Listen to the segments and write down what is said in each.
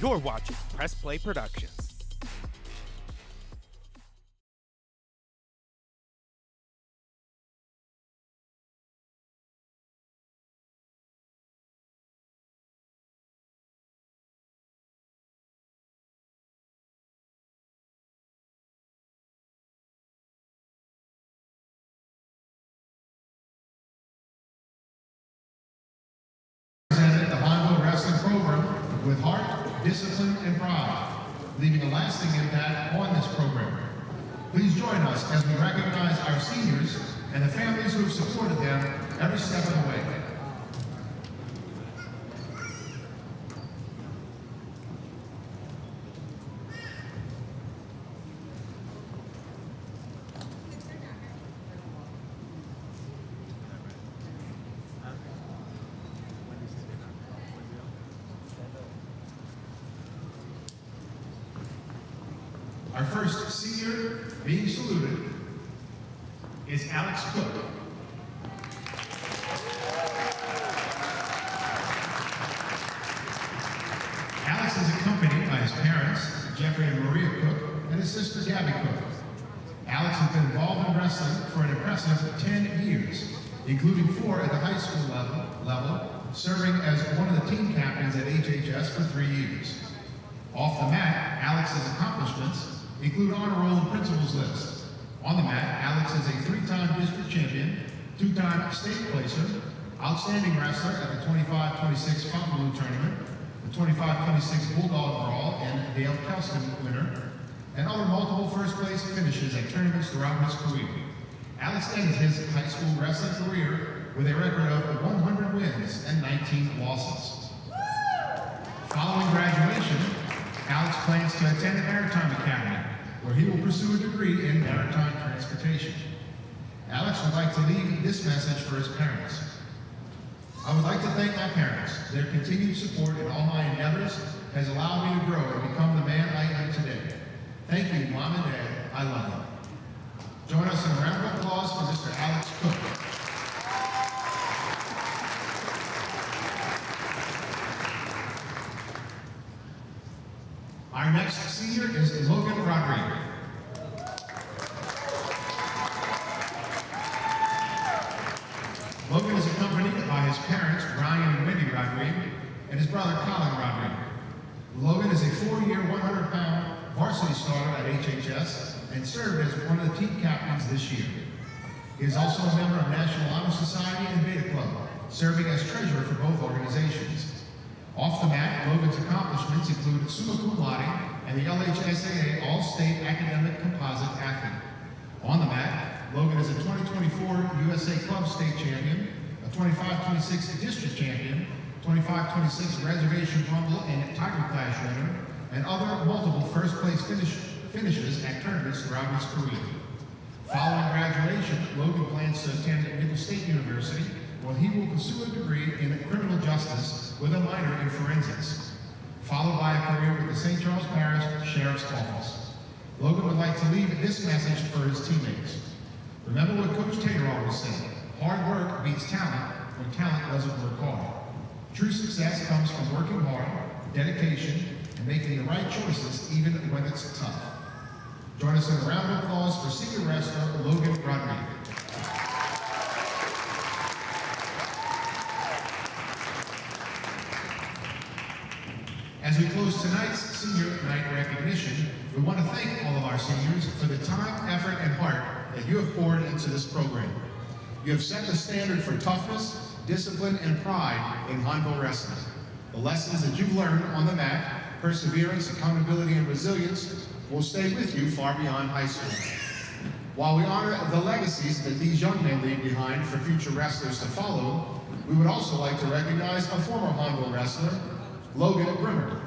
You're watching Press Play Productions. The Hahnville wrestling program with heart, discipline, and pride, leaving a lasting impact on this program. Please join us as we recognize our seniors and the families who have supported them every step of the way. Our first senior being saluted is Alex Cook. Alex is accompanied by his parents, Jeffrey and Maria Cook, and his sister, Gabby Cook. Alex has been involved in wrestling for an impressive 10 years, including 4 at the high school level, serving as one of the team captains at HHS for 3 years. Off the mat, Alex's accomplishments include honor roll and principals list. On the mat, Alex is a 3-time district champion, 2-time state placer, outstanding wrestler at the 25-26 Hahnville tournament, the 25-26 Bulldog Brawl and Dale Kelston winner, and other multiple first place finishes at tournaments throughout his career. Alex ends his high school wrestling career with a record of 100 wins and 19 losses. Following graduation, Alex plans to attend the Maritime Academy, where he will pursue a degree in maritime transportation. Alex would like to leave this message for his parents. I would like to thank my parents. Their continued support in all my endeavors has allowed me to grow and become the man I am today. Thank you, Mom and Dad. I love you. Join us in a round of applause for Mr. Alex Cook. Our next senior is Logan Rodriguez. Logan is accompanied by his parents, Brian and Wendy Rodriguez, and his brother, Colin Rodriguez. Logan is a 4-year, 100-pound varsity starter at HHS and served as one of the team captains this year. He is also a member of National Honor Society and Boutte Club, serving as treasurer for both organizations. Off the mat, Logan's accomplishments include summa cum laude and the LHSAA All-State Academic Composite Athlete. On the mat, Logan is a 2024 USA Club State Champion, a 25-26 District Champion, 25-26 Reservation Rumble and Tiger Clash winner, and other multiple first-place finishes at tournaments throughout his career. Following graduation, Logan plans to attend Middle State University, where he will pursue a degree in criminal justice with a minor in forensics, followed by a career with the St. Charles Parish Sheriff's Office. Logan would like to leave this message for his teammates. Remember what Coach Tater always said, hard work beats talent when talent doesn't work hard. True success comes from working hard, dedication, and making the right choices even when it's tough. Join us in a round of applause for senior wrestler Logan Rodriguez. As we close tonight's Senior Night recognition, we want to thank all of our seniors for the time, effort, and heart that you have poured into this program. You have set the standard for toughness, discipline, and pride in Hahnville wrestling. The lessons that you've learned on the mat, perseverance, accountability, and resilience will stay with you far beyond high school. While we honor the legacies that these young men leave behind for future wrestlers to follow, we would also like to recognize a former Hahnville wrestler, Logan Brimmer.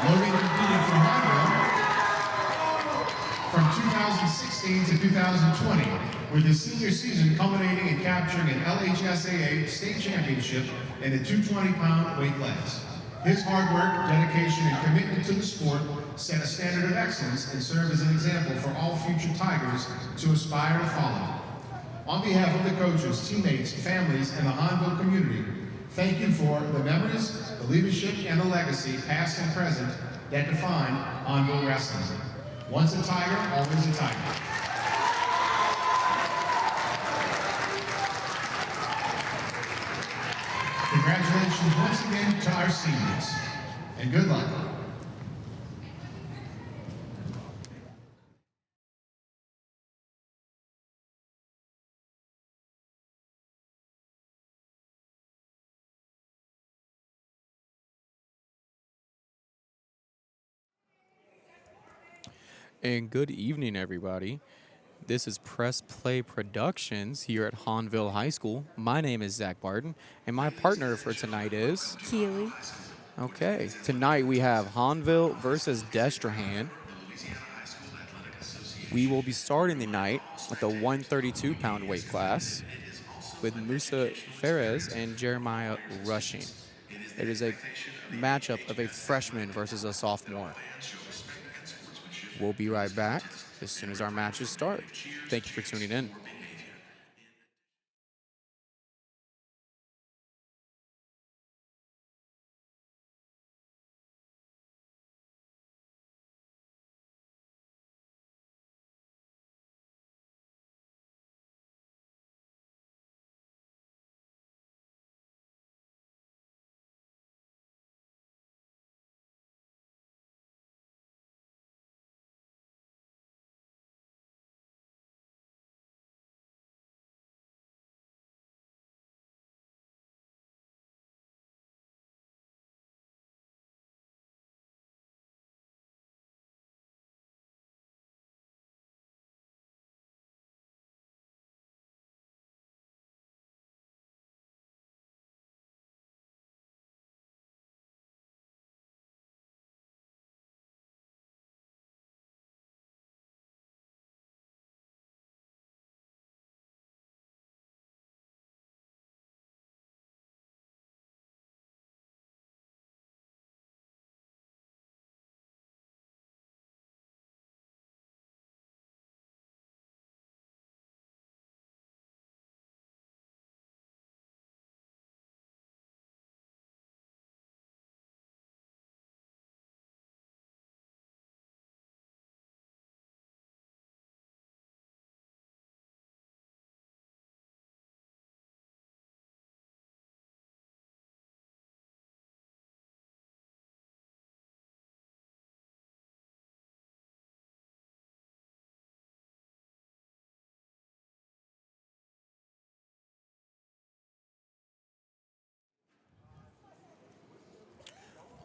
Logan competed for Hahnville from 2016 to 2020, with his senior season culminating in capturing an LHSAA state championship in the 220-pound weight class. His hard work, dedication, and commitment to the sport set a standard of excellence and serve as an example for all future Tigers to aspire to follow. On behalf of the coaches, teammates, families, and the Hahnville community, thank you for the memories, the leadership, and the legacy, past and present, that define Hahnville wrestling. Once a Tiger, always a Tiger. Congratulations once again to our seniors, and good luck. And good evening, everybody. This is Press Play Productions here at Hahnville High School. My name is Zach Barton, and my partner for tonight is Keely. Okay, tonight we have Hahnville versus Destrehan. We will be starting the night with the 132-pound weight class with Musa Ferez and Jeremiah Rushing. It is a matchup of a freshman versus a sophomore. We'll be right back as soon as our matches start. Thank you for tuning in.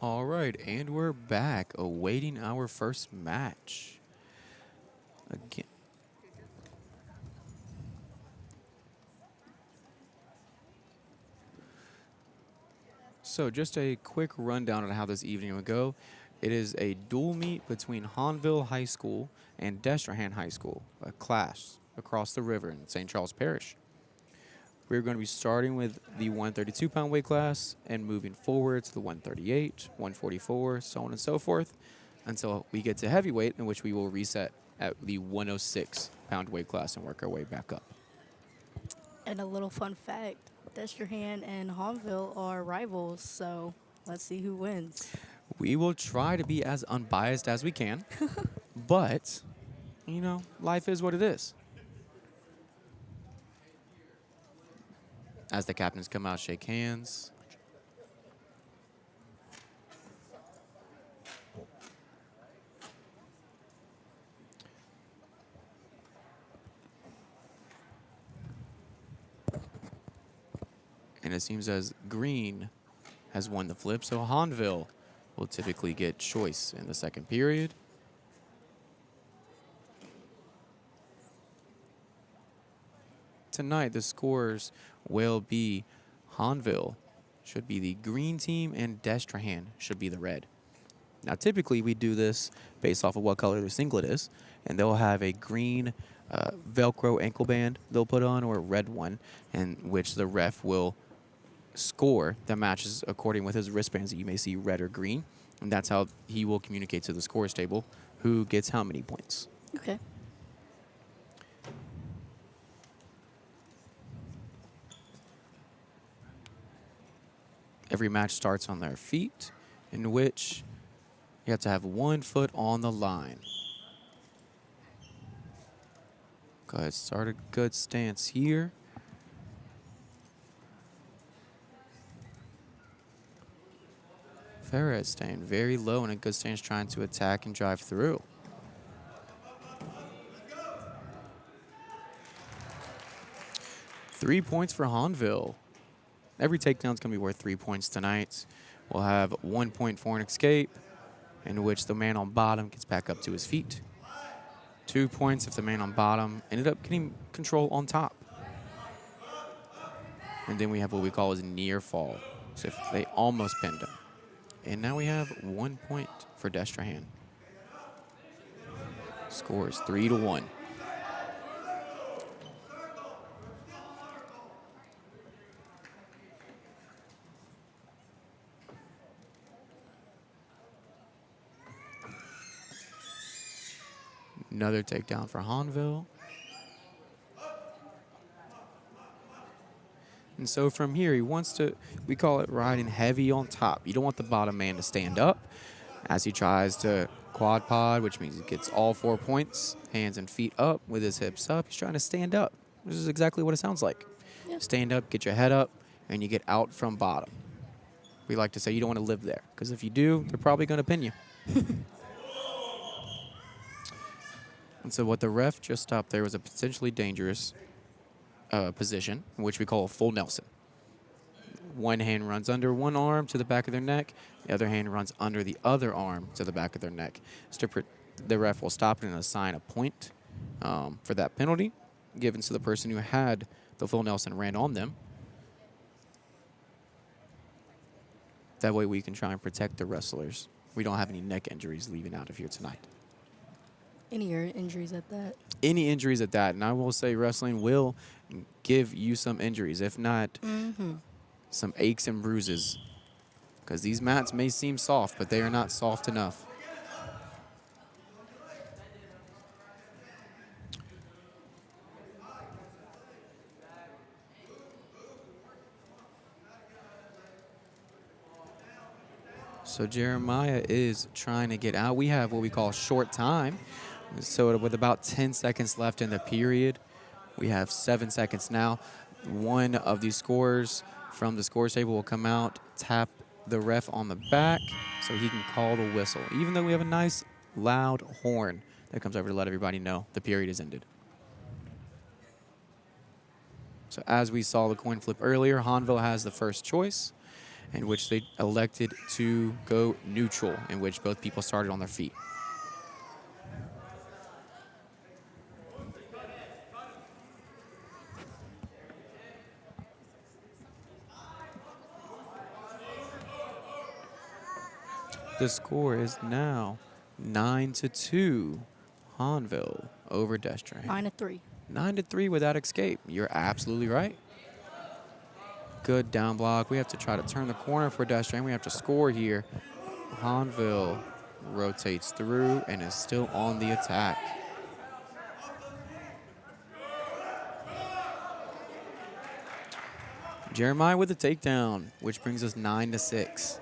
All right, and we're back awaiting our first match. Again. So just a quick rundown on how this evening will go. It is a dual meet between Hahnville High School and Destrehan High School, a class across the river in St. Charles Parish. We're going to be starting with the 132-pound weight class and moving forward to the 138, 144, so on and so forth, until we get to heavyweight, in which we will reset at the 106-pound weight class and work our way back up. And a little fun fact, Destrehan and Hahnville are rivals, so let's see who wins. We will try to be as unbiased as we can, but, you know, life is what it is. As the captains come out, shake hands. And it seems as green has won the flip, so Hahnville will typically get choice in the second period. Tonight, the scores will be Hahnville should be the green team and Destrehan should be the red. Now, typically, we do this based off of what color their singlet is, and they'll have a green Velcro ankle band they'll put on or a red one, in which the ref will score the matches according with his wristbands that you may see red or green. And that's how he will communicate to the scores table who gets how many points. Okay. Every match starts on their feet, in which you have to have 1 foot on the line. Go ahead, start a good stance here. Ferret staying very low in a good stance, trying to attack and drive through. Three points for Hahnville. Every takedown is going to be worth 3 points tonight. We'll have 1 point for an escape, in which the man on bottom gets back up to his feet. 2 points if the man on bottom ended up getting control on top. And then we have what we call as near fall. So if they almost pinned him. And now we have 1 point for Destrehan. Score is 3-1. Another takedown for Hahnville. And so from here, he wants to, we call it riding heavy on top. You don't want the bottom man to stand up as he tries to quad pod, which means he gets all 4 points, hands and feet up with his hips up. He's trying to stand up. This is exactly what it sounds like. Yep. Stand up, get your head up, and you get out from bottom. We like to say you don't want to live there, because if you do, they're probably going to pin you. And so what the ref just stopped there was a potentially dangerous position, which we call a full Nelson. One hand runs under one arm to the back of their neck. The other hand runs under the other arm to the back of their neck. The ref will stop it and assign a point for that penalty given to the person who had the full Nelson ran on them. That way we can try and protect the wrestlers. We don't have any neck injuries leaving out of here tonight. Any ear injuries at that? Any injuries at that. And I will say wrestling will give you some injuries, if not some aches and bruises. Because these mats may seem soft, but they are not soft enough. So Jeremiah is trying to get out. We have what we call short time. So with about 10 seconds left in the period, we have 7 seconds now. One of these scorers from the scores table will come out, tap the ref on the back so he can call the whistle. Even though we have a nice loud horn that comes over to let everybody know the period is ended. So as we saw the coin flip earlier, Hahnville has the first choice, in which they elected to go neutral, in which both people started on their feet. The score is now 9-2, Hahnville over Destrehan. 9-3. 9-3 without escape. You're absolutely right. Good down block. We have to try to turn the corner for Destrehan. We have to score here. Hahnville rotates through and is still on the attack. Jeremiah with the takedown, which brings us 9-6.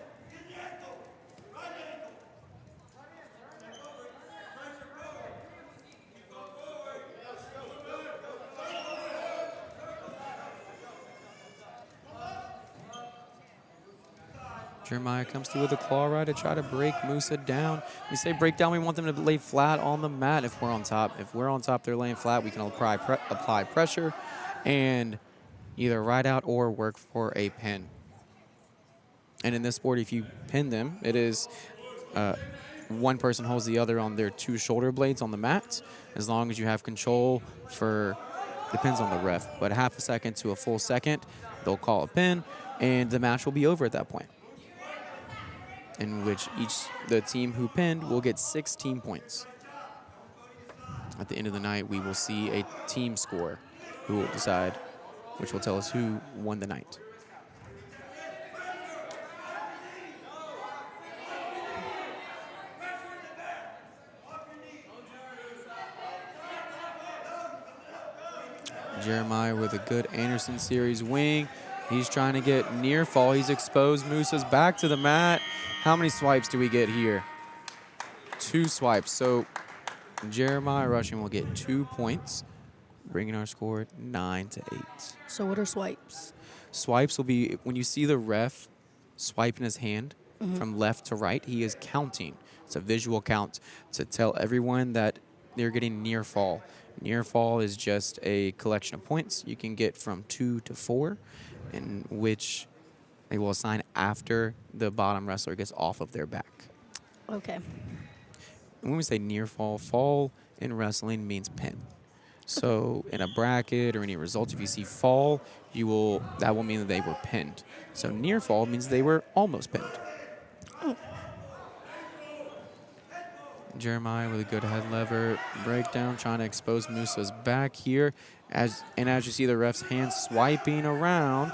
Jeremiah comes through with a claw ride to try to break Musa down. We say break down, we want them to lay flat on the mat if we're on top. If we're on top, they're laying flat. We can apply pressure and either ride out or work for a pin. And in this sport, if you pin them, it is one person holds the other on their two shoulder blades on the mat. As long as you have control for, depends on the ref, but half a second to a full second, they'll call a pin, and the match will be over at that point, in which the team who pinned will get 16 points. At the end of the night, we will see a team score who will decide, which will tell us who won the night. Jeremiah with a good Anderson series wing. He's trying to get near fall. He's exposed. Musa's back to the mat. How many swipes do we get here? 2 swipes. So Jeremiah Rushing will get 2 points, bringing our score 9-8. So what are swipes? Swipes will be when you see the ref swiping his hand from left to right, he is counting. It's a visual count to tell everyone that they're getting near fall. Near fall is just a collection of points you can get from 2 to 4, in which they will assign after the bottom wrestler gets off of their back. Okay. And when we say near fall, fall in wrestling means pin. So in a bracket or any results, if you see fall, that will mean that they were pinned. So near fall means they were almost pinned. Jeremiah with a good head lever breakdown, trying to expose Musa's back here. As you see the ref's hand swiping around,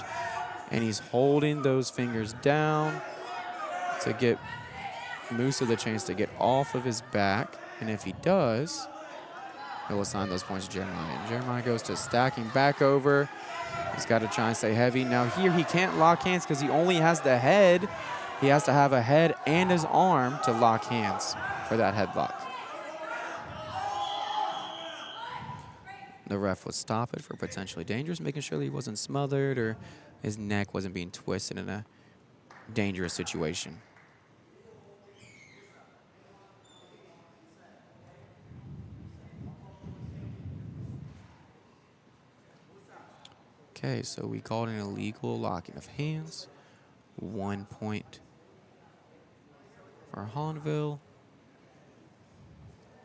and he's holding those fingers down to get Musa the chance to get off of his back. And if he does, he'll assign those points to Jeremiah. And Jeremiah goes to stacking back over. He's got to try and stay heavy. Now here he can't lock hands because he only has the head. He has to have a head and his arm to lock hands for that headlock. The ref would stop it for potentially dangerous, making sure that he wasn't smothered or his neck wasn't being twisted in a dangerous situation. Okay, so we called an illegal locking of hands. 1 point for Hahnville.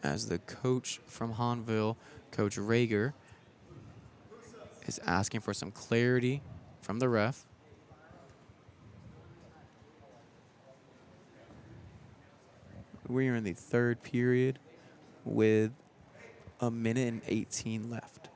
As the coach from Hahnville, Coach Rager, is asking for some clarity from the ref. We are in the 3rd period with 1:18 left.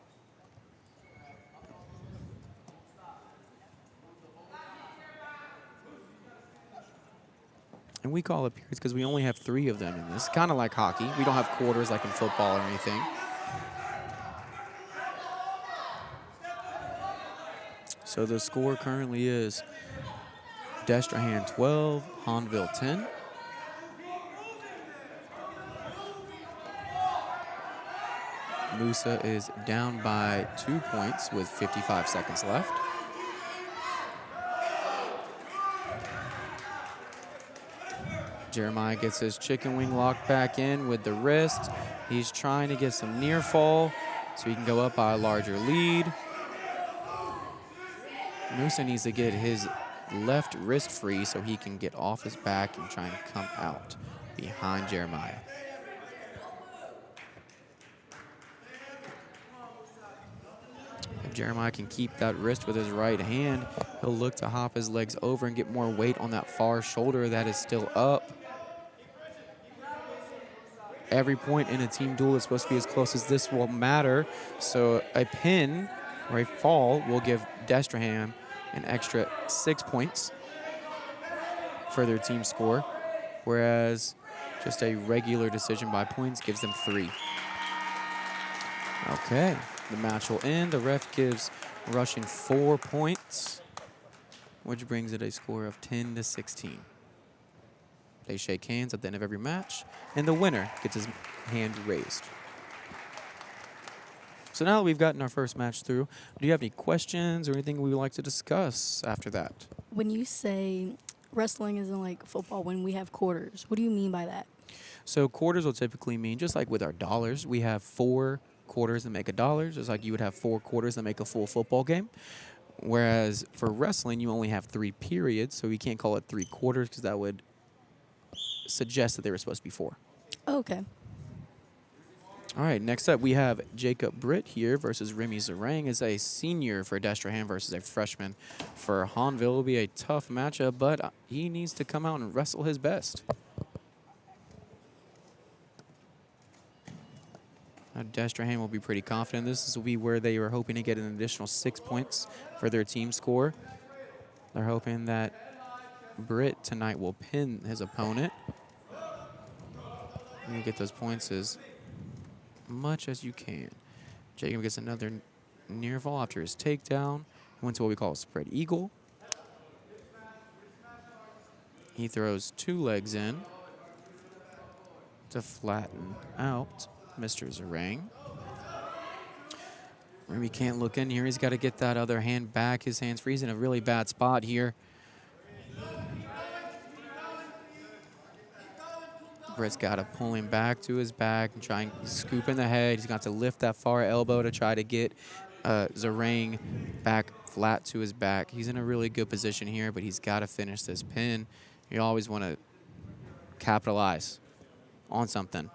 And we call it periods because we only have 3 of them in this. Kind of like hockey. We don't have quarters like in football or anything. So the score currently is Destrehan 12, Hahnville 10. Musa is down by 2 points with 55 seconds left. Jeremiah gets his chicken wing locked back in with the wrist. He's trying to get some near fall so he can go up by a larger lead. Musa needs to get his left wrist free so he can get off his back and try and come out behind Jeremiah. If Jeremiah can keep that wrist with his right hand, he'll look to hop his legs over and get more weight on that far shoulder that is still up. Every point in a team duel is supposed to be as close as this will matter. So a pin or a fall will give Destrehan an extra 6 points for their team score, whereas just a regular decision by points gives them 3. Okay, the match will end. The ref gives Rushing 4 points, which brings it a score of 10-16. They shake hands at the end of every match, and the winner gets his hand raised. So now that we've gotten our first match through, do you have any questions or anything we would like to discuss after that? When you say wrestling isn't like football when we have quarters, what do you mean by that? So quarters will typically mean, just like with our dollars, we have 4 quarters that make a dollar, just like you would have 4 quarters that make a full football game. Whereas for wrestling, you only have 3 periods, so we can't call it 3 quarters because that would suggest that they were supposed to be 4. Okay. All right, next up we have Jacob Britt here versus Remy Zarang as a senior for Destrehan versus a freshman for Hahnville. It will be a tough matchup, but he needs to come out and wrestle his best. Destrehan will be pretty confident. This will be where they were hoping to get an additional 6 points for their team score. They're hoping that Britt tonight will pin his opponent. You get those points as much as you can. Jacob gets another near fall after his takedown. He went to what we call a spread eagle. He throws 2 legs in to flatten out Mr. Zarang. Remy can't look in here. He's got to get that other hand back. His hand's free. He's in a really bad spot here. Britt's got to pull him back to his back and try and scoop in the head. He's got to lift that far elbow to try to get Zarang back flat to his back. He's in a really good position here, but he's got to finish this pin. You always want to capitalize on something.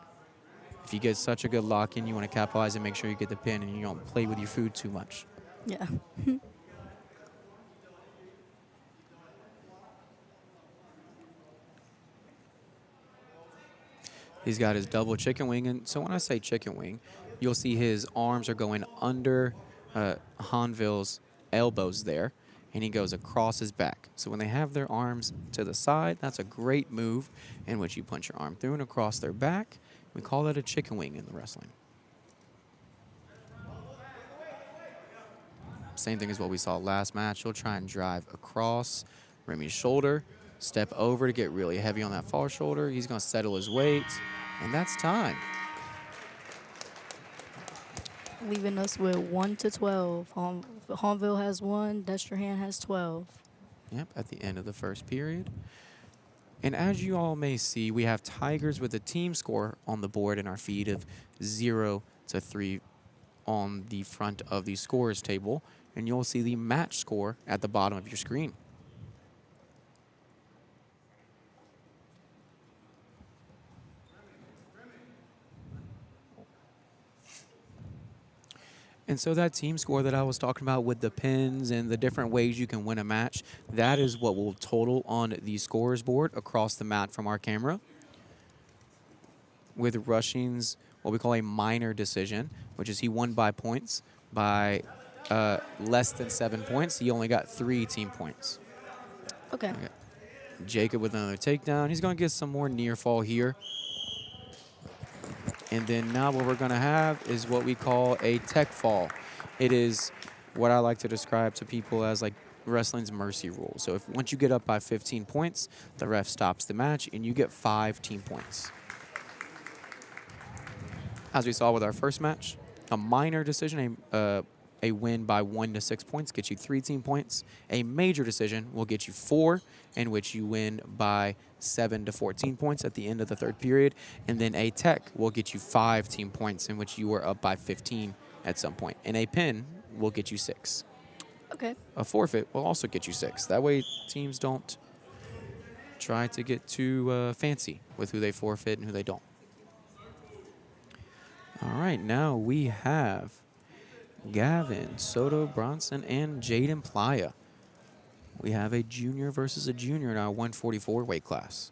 If you get such a good lock in, you want to capitalize and make sure you get the pin and you don't play with your food too much. Yeah. He's got his double chicken wing. And so when I say chicken wing, you'll see his arms are going under Hahnville's elbows there, and he goes across his back. So when they have their arms to the side, that's a great move in which you punch your arm through and across their back. We call that a chicken wing in the wrestling. Same thing as what we saw last match. He'll try and drive across Remy's shoulder, step over to get really heavy on that far shoulder. He's going to settle his weight, and that's time. Leaving us with 1-12. Hahnville has 1, Destrehan has 12. Yep, at the end of the first period. And as you all may see, we have Tigers with a team score on the board in our feed of 0-3 on the front of the scorers table. And you'll see the match score at the bottom of your screen. And so that team score that I was talking about with the pins and the different ways you can win a match, that is what will total on the scorers board across the mat from our camera. With Rushing's what we call a minor decision, which is he won by points by less than 7 points. He only got 3 team points. Okay. Jacob with another takedown. He's going to get some more near fall here. And then now what we're going to have is what we call a tech fall. It is what I like to describe to people as like wrestling's mercy rule. So if once you get up by 15 points, the ref stops the match and you get 5 team points. As we saw with our first match, a minor decision, a win by 1 to 6 points gets you 3 team points. A major decision will get you 4, in which you win by 7 to 14 points at the end of the third period. And then a tech will get you 5 team points, in which you are up by 15 at some point. And a pin will get you 6. Okay. A forfeit will also get you 6. That way teams don't try to get too fancy with who they forfeit and who they don't. All right, now we have Gavin, Soto, Bronson, and Jaden Playa. We have a junior versus a junior in our 144 weight class.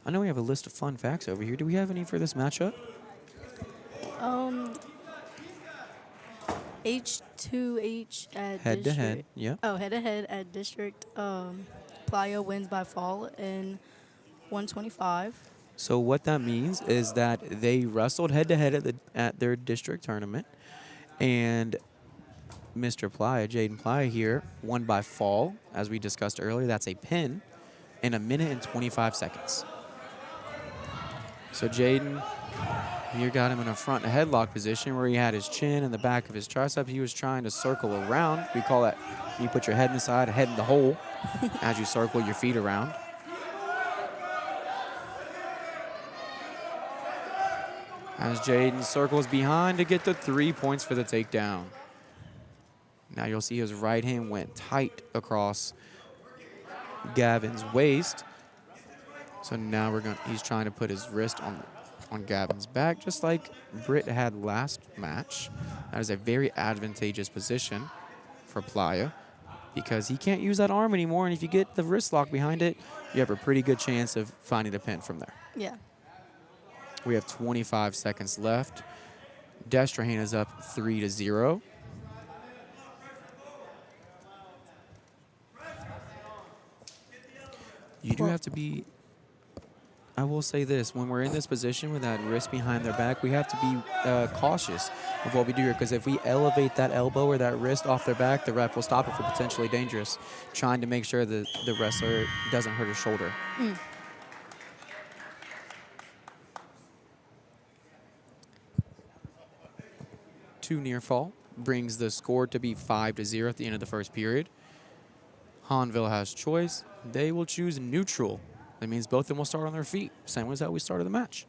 I know we have a list of fun facts over here. Do we have any for this matchup? H2H at Head to district. head, yeah. Oh, head to head at district. Playa wins by fall in 125. So what that means is that they wrestled head-to-head at their district tournament, and Mr. Playa, Jaden Playa here, won by fall, as we discussed earlier. That's a pin in 1 minute and 25 seconds. So Jaden here got him in a front headlock position where he had his chin in the back of his tricep. He was trying to circle around. We call that, you put your head in the side, head in the hole, as you circle your feet around. As Jaden circles behind to get the 3 points for the takedown. Now you'll see his right hand went tight across Gavin's waist. So now he's trying to put his wrist on Gavin's back, just like Britt had last match. That is a very advantageous position for Playa because he can't use that arm anymore, and if you get the wrist lock behind it, you have a pretty good chance of finding a pin from there. Yeah. We have 25 seconds left. Destrehan is up 3-0. You do have to be I will say this, when we're in this position with that wrist behind their back, we have to be cautious of what we do here, because if we elevate that elbow or that wrist off their back, the ref will stop it for potentially dangerous, trying to make sure that the wrestler doesn't hurt his shoulder. Two near fall brings the score to be 5-0 at the end of the first period. Hahnville has choice. They will choose neutral. That means both of them will start on their feet, same as how we started the match.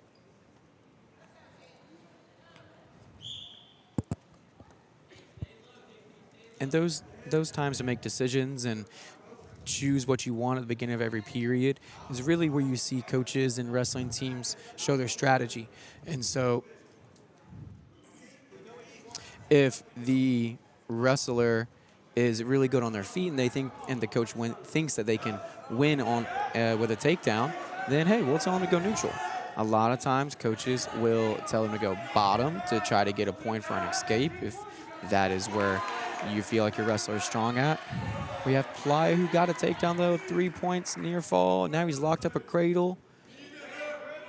And those times to make decisions and choose what you want at the beginning of every period is really where you see coaches and wrestling teams show their strategy. And so if the wrestler is really good on their feet and they think, and the coach thinks that they can win on with a takedown, then hey, we'll tell them to go neutral. A lot of times coaches will tell them to go bottom to try to get a point for an escape if that is where you feel like your wrestler is strong at. We have Playa, who got a takedown though, 3 points near fall. Now he's locked up a cradle.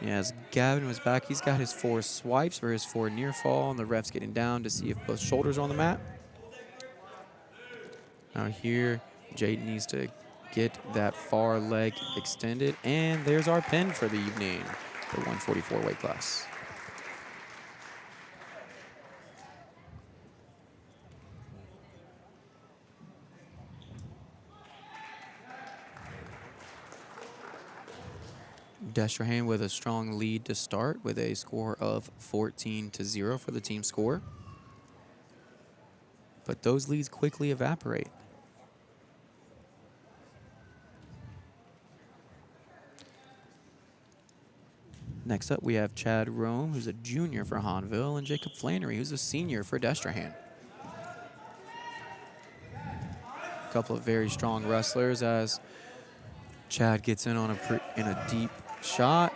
Yes, Gavin was back. He's got his 4 swipes for his 4 near fall, and the ref's getting down to see if both shoulders are on the mat. Now here, Jaden needs to get that far leg extended, and there's our pin for the evening, the 144 weight class. Destrehan with a strong lead to start with a score of 14-0 for the team score. But those leads quickly evaporate. Next up, we have Chad Rome, who's a junior for Hahnville, and Jacob Flannery, who's a senior for Destrehan. A couple of very strong wrestlers as Chad gets in on a deep shot.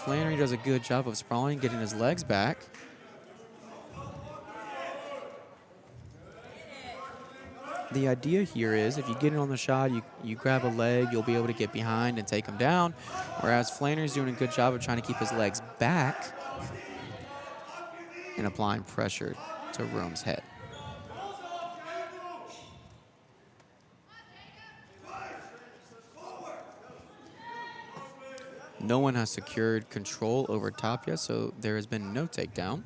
Flannery does a good job of sprawling, getting his legs back. The idea here is if you get in on the shot, you grab a leg, you'll be able to get behind and take him down, whereas Flannery's doing a good job of trying to keep his legs back and applying pressure to Rome's head. No one has secured control over top yet, so there has been no takedown.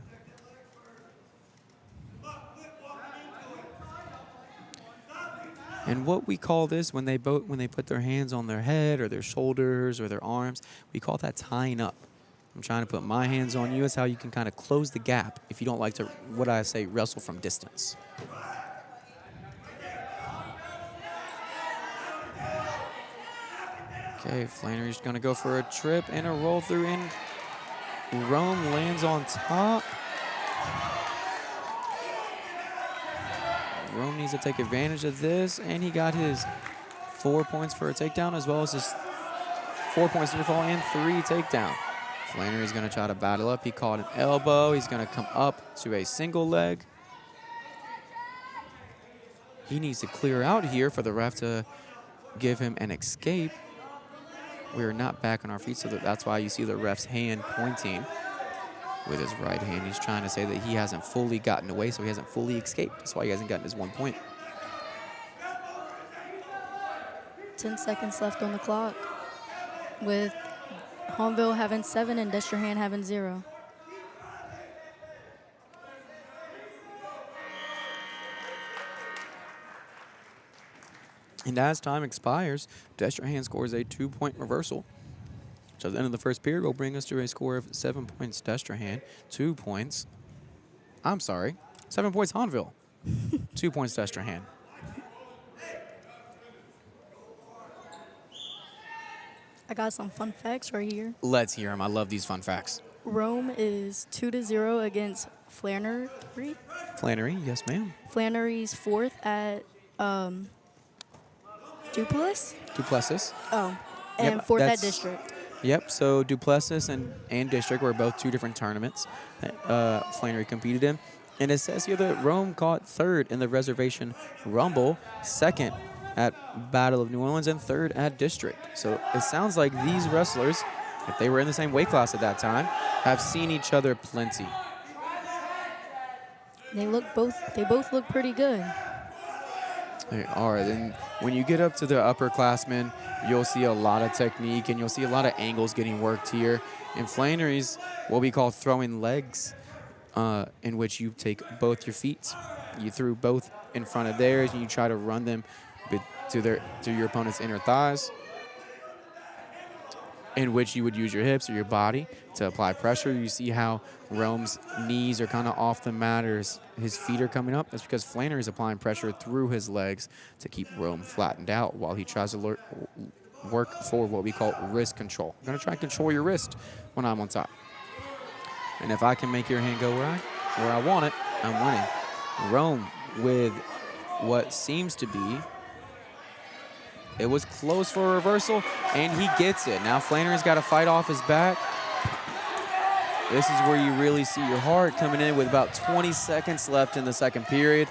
And what we call this when they put their hands on their head or their shoulders or their arms, we call that tying up. I'm trying to put my hands on you. It's how you can kind of close the gap if you don't like to, what I say, wrestle from distance. Okay, Flannery's going to go for a trip and a roll through in. Rome lands on top. Rome needs to take advantage of this, and he got his 4 points for a takedown, as well as his 4 points near fall and 3 takedown. Flannery's going to try to battle up. He caught an elbow. He's going to come up to a single leg. He needs to clear out here for the ref to give him an escape. We are not back on our feet, so that's why you see the ref's hand pointing with his right hand. He's trying to say that he hasn't fully gotten away, so he hasn't fully escaped. That's why he hasn't gotten his 1 point. 10 seconds left on the clock, with Hahnville having 7 and Destrehan having 0. And as time expires, Destrehan scores a 2-point reversal. So at the end of the first period will bring us to a score of 7 points Destrehan, 2 points. I'm sorry, 7 points Hahnville, 2 points Destrehan. I got some fun facts right here. Let's hear them. I love these fun facts. Rome is 2-0 against Flannery. Flannery, yes, ma'am. Flannery's 4th at Duplessis. Oh, and Yep, 4th at that's- District. Yep, so Duplessis and District were both 2 different tournaments that Flannery competed in. And it says here that Rome caught 3rd in the Reservation Rumble, 2nd at Battle of New Orleans, and 3rd at District. So it sounds like these wrestlers if they were in the same weight class at that time, have seen each other plenty. They both look pretty good. They are. Then when you get up to the upperclassmen, you'll see a lot of technique and you'll see a lot of angles getting worked here. In Flannery's, what we call throwing legs, in which you take both your feet, you threw both in front of theirs, and you try to run them to your opponent's inner thighs, in which you would use your hips or your body to apply pressure. You see how Rome's knees are kind of off the mat, or his feet are coming up. That's because Flannery is applying pressure through his legs to keep Rome flattened out while he tries to work for what we call wrist control. I'm going to try and control your wrist when I'm on top. And if I can make your hand go where I want it, I'm winning. Rome with what seems to be, it was close for a reversal, and he gets it. Now Flannery's got to fight off his back. This is where you really see your heart coming in with about 20 seconds left in the second period.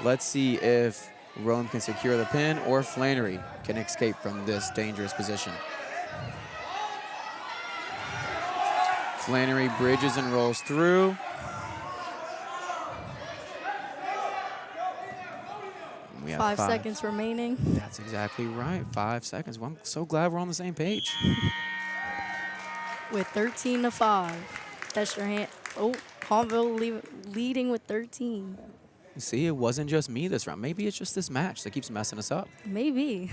Let's see if Rome can secure the pin or Flannery can escape from this dangerous position. Flannery bridges and rolls through. We have 5 seconds remaining. That's exactly right, 5 seconds. Well, I'm so glad we're on the same page. With 13-5. Destrehan, Hahnville leading with 13. See, it wasn't just me this round. Maybe it's just this match that keeps messing us up. Maybe.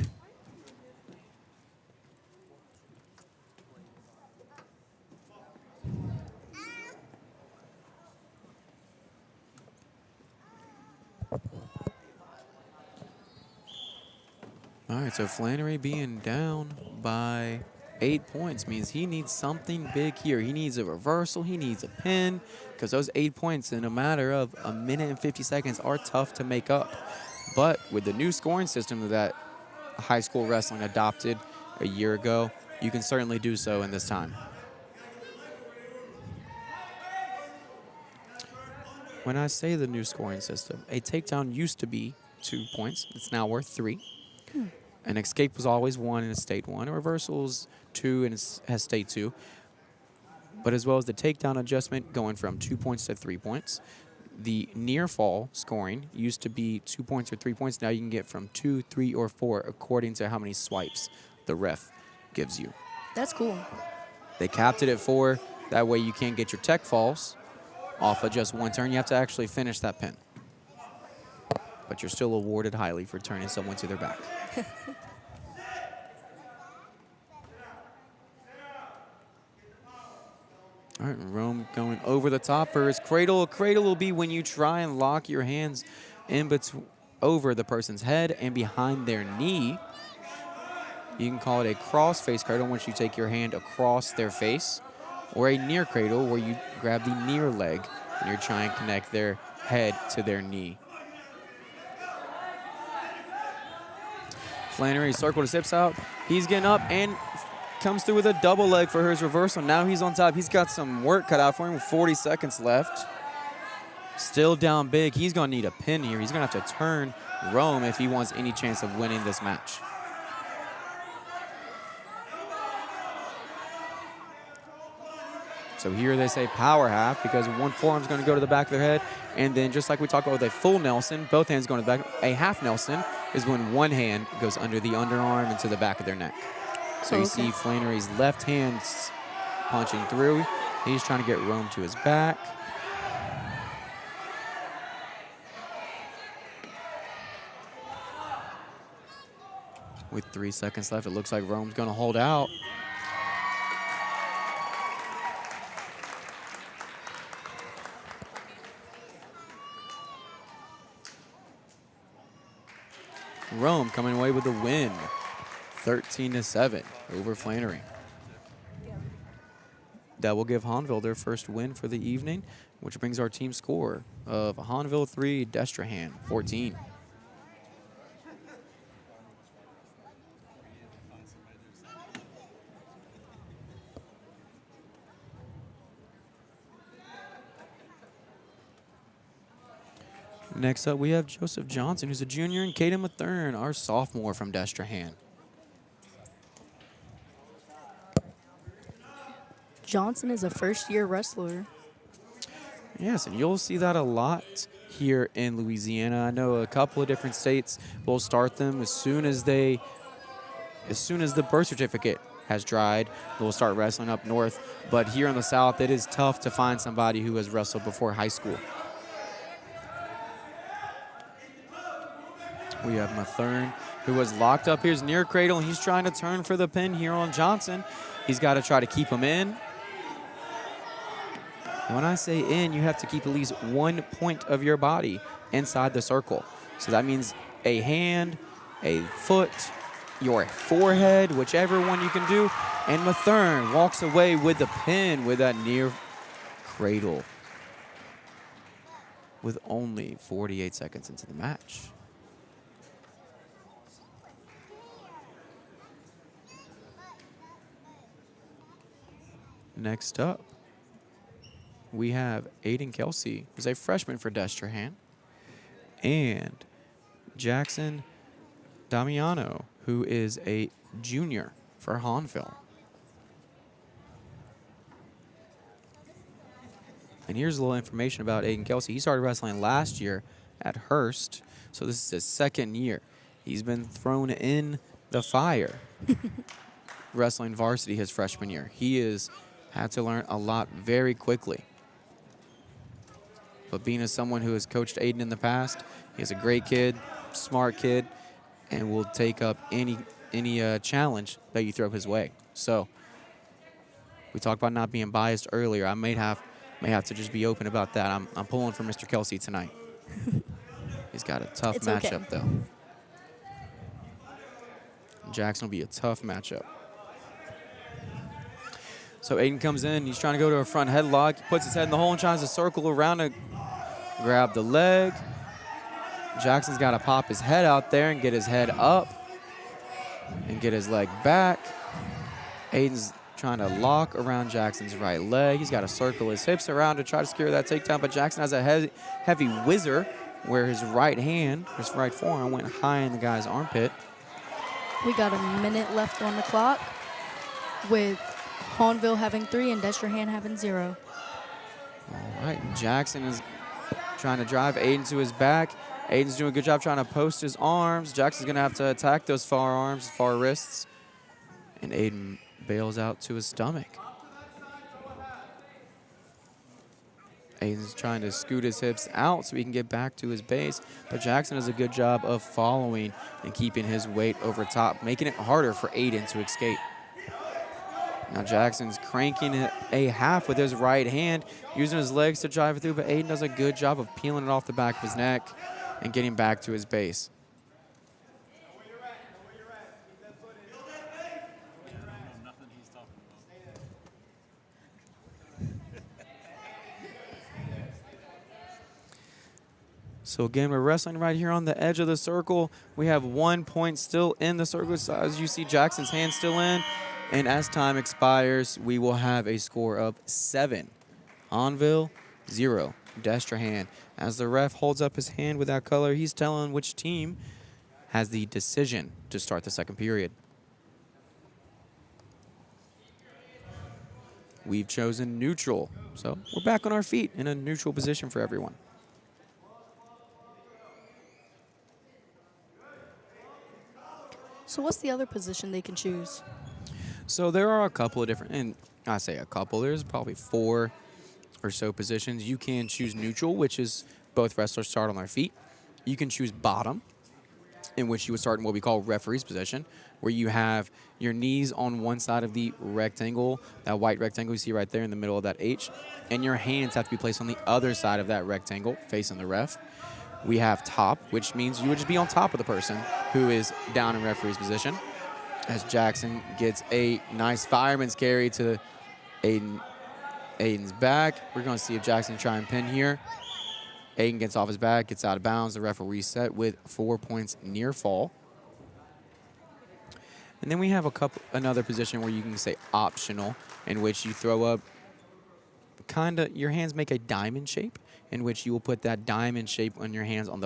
All right, so Flannery being down by 8 points means he needs something big here. He needs a reversal. He needs a pin, because those 8 points in a matter of a minute and 50 seconds are tough to make up. But with the new scoring system that high school wrestling adopted a year ago, you can certainly do so in this time. When I say the new scoring system, a takedown used to be 2 points. It's now worth 3. An escape was always 1 and it stayed 1. A reversal is 2 and it has stayed 2. But as well as the takedown adjustment going from 2 points to 3 points. The near fall scoring used to be 2 points or 3 points. Now you can get from 2, 3, or 4 according to how many swipes the ref gives you. That's cool. They capped it at 4. That way you can't get your tech falls off of just 1 turn. You have to actually finish that pin. But you're still awarded highly for turning someone to their back. All right, Rome going over the top for his cradle. A cradle will be when you try and lock your hands over the person's head and behind their knee. You can call it a cross-face cradle once you take your hand across their face, or a near cradle where you grab the near leg and you're trying to connect their head to their knee. Flannery circled his hips out. He's getting up and comes through with a double leg for his reversal. Now he's on top. He's got some work cut out for him with 40 seconds left. Still down big. He's going to need a pin here. He's going to have to turn Rome if he wants any chance of winning this match. So here they say power half because one forearm's going to go to the back of their head. And then just like we talked about with a full Nelson, both hands going to the back. A half Nelson is when one hand goes under the underarm and to the back of their neck. So you see Flannery's left hand punching through. He's trying to get Rome to his back. With 3 seconds left, it looks like Rome's going to hold out. Rome coming away with the win, 13-7 over Flannery. That will give Hahnville their first win for the evening, which brings our team score of Hahnville 3, Destrehan 14. Next up, we have Joseph Johnson, who's a junior, and Caden Mathern, our sophomore from Destrehan. Johnson is a first-year wrestler. Yes, and you'll see that a lot here in Louisiana. I know a couple of different states will start them as soon as the birth certificate has dried. They'll start wrestling up north. But here in the South, it is tough to find somebody who has wrestled before high school. We have Mathern, who was locked up here near cradle, and he's trying to turn for the pin here on Johnson. He's got to try to keep him in. And when I say in, you have to keep at least 1 point of your body inside the circle. So that means a hand, a foot, your forehead, whichever one you can do. And Mathern walks away with the pin with that near cradle with only 48 seconds into the match. Next up, we have Aiden Kelsey, who's a freshman for Destrehan, and Jackson Damiano, who is a junior for Hahnville. And here's a little information about Aiden Kelsey. He started wrestling last year at Hearst, so this is his second year. He's been thrown in the fire wrestling varsity his freshman year. He has had to learn a lot very quickly. But being as someone who has coached Aiden in the past, he's a great kid, smart kid, and will take up any challenge that you throw his way. So we talked about not being biased earlier. I may have to just be open about that. I'm pulling for Mr. Kelsey tonight. He's got a tough matchup, though. Jackson will be a tough matchup. So Aiden comes in. He's trying to go to a front headlock. He puts his head in the hole and tries to circle around to grab the leg. Jackson's got to pop his head out there and get his head up and get his leg back. Aiden's trying to lock around Jackson's right leg. He's got to circle his hips around to try to secure that takedown, but Jackson has a heavy whizzer where his right hand, his right forearm, went high in the guy's armpit. We got a minute left on the clock with Hahnville having 3 and Destrehan having 0. All right, Jackson is trying to drive Aiden to his back. Aiden's doing a good job trying to post his arms. Jackson's going to have to attack those far arms, far wrists. And Aiden bails out to his stomach. Aiden's trying to scoot his hips out so he can get back to his base. But Jackson does a good job of following and keeping his weight over top, making it harder for Aiden to escape. Now Jackson's cranking a half with his right hand, using his legs to drive it through, but Aiden does a good job of peeling it off the back of his neck and getting back to his base. So again, we're wrestling right here on the edge of the circle. We have 1 point still in the circle. So as you see, Jackson's hand still in. And as time expires, we will have a score of 7. Hahnville, 0. Destrehan. As the ref holds up his hand with that color, he's telling which team has the decision to start the second period. We've chosen neutral. So we're back on our feet in a neutral position for everyone. So what's the other position they can choose? So there are a couple of different, and I say a couple, there's probably 4 or so positions. You can choose neutral, which is both wrestlers start on their feet. You can choose bottom, in which you would start in what we call referee's position, where you have your knees on one side of the rectangle, that white rectangle you see right there in the middle of that H, and your hands have to be placed on the other side of that rectangle, facing the ref. We have top, which means you would just be on top of the person who is down in referee's position. As Jackson gets a nice fireman's carry to Aiden's back. We're going to see if Jackson try and pin here. Aiden gets off his back, gets out of bounds. The ref will reset with 4 points near fall. And then we have another position where you can say optional, in which you throw up your hands make a diamond shape, in which you will put that diamond shape on your hands on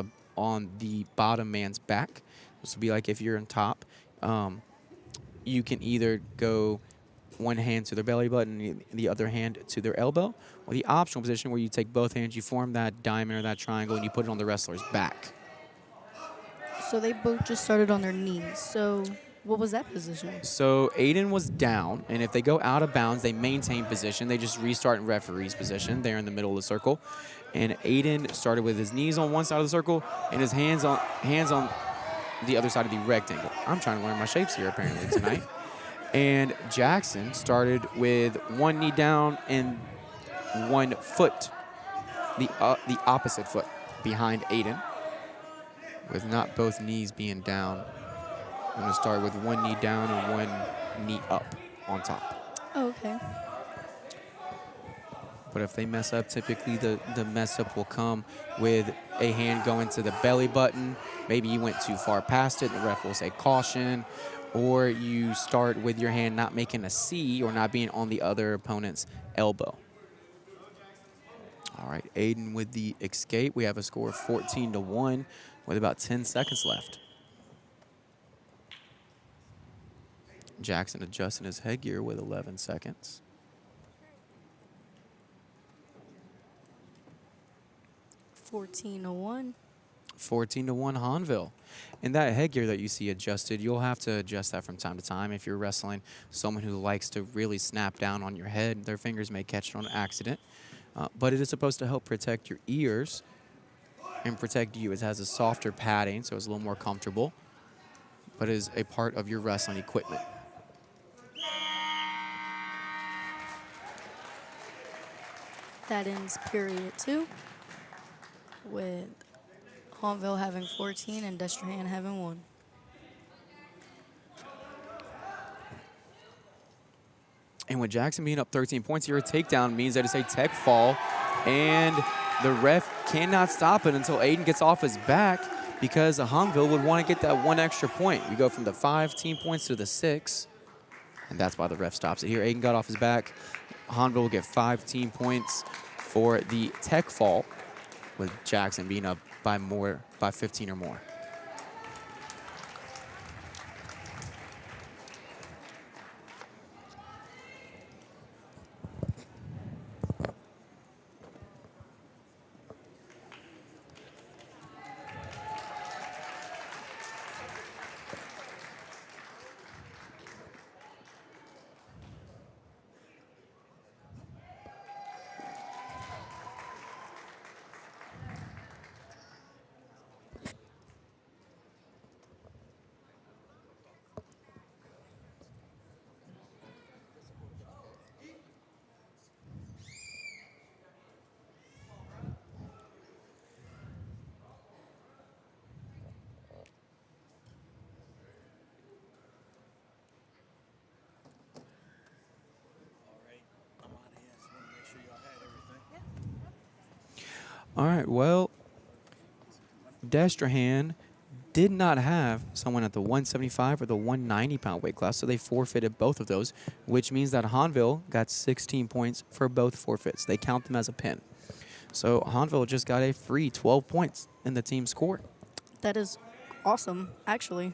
the bottom man's back. This will be like if you're on top. You can either go one hand to their belly button, the other hand to their elbow. Or the optional position where you take both hands, you form that diamond or that triangle, and you put it on the wrestler's back. So they both just started on their knees. So what was that position? So Aiden was down, and if they go out of bounds, they maintain position. They just restart in referee's position. They're in the middle of the circle. And Aiden started with his knees on one side of the circle and his hands on the other side of the rectangle. I'm trying to learn my shapes here apparently tonight. And Jackson started with one knee down and one foot, the opposite foot behind Aiden, with not both knees being down. I'm going to start with one knee down and one knee up on top. Oh, okay. But if they mess up, typically the mess up will come with a hand going to the belly button. Maybe you went too far past it, the ref will say caution. Or you start with your hand not making a C or not being on the other opponent's elbow. All right, Aiden with the escape. We have a score of 14-1 with about 10 seconds left. Jackson adjusting his headgear with 11 seconds. 14-1. 14-1 Hahnville. And that headgear that you see adjusted, you'll have to adjust that from time to time. If you're wrestling someone who likes to really snap down on your head, their fingers may catch it on accident. But it is supposed to help protect your ears and protect you. It has a softer padding, so it's a little more comfortable, but it is a part of your wrestling equipment. That ends period 2 with Hahnville having 14 and Destrehan having 1. And with Jackson being up 13 points here, a takedown means that it's a tech fall, and the ref cannot stop it until Aiden gets off his back, because Hahnville would want to get that one extra point. You go from the 5 team points to the 6, and that's why the ref stops it here. Aiden got off his back. Hahnville will get 5 team points for the tech fall, with Jackson being up by 15 or more. All right, well, Destrehan did not have someone at the 175 or the 190-pound weight class, so they forfeited both of those, which means that Hahnville got 16 points for both forfeits. They count them as a pin. So Hahnville just got a free 12 points in the team score. That is awesome, actually.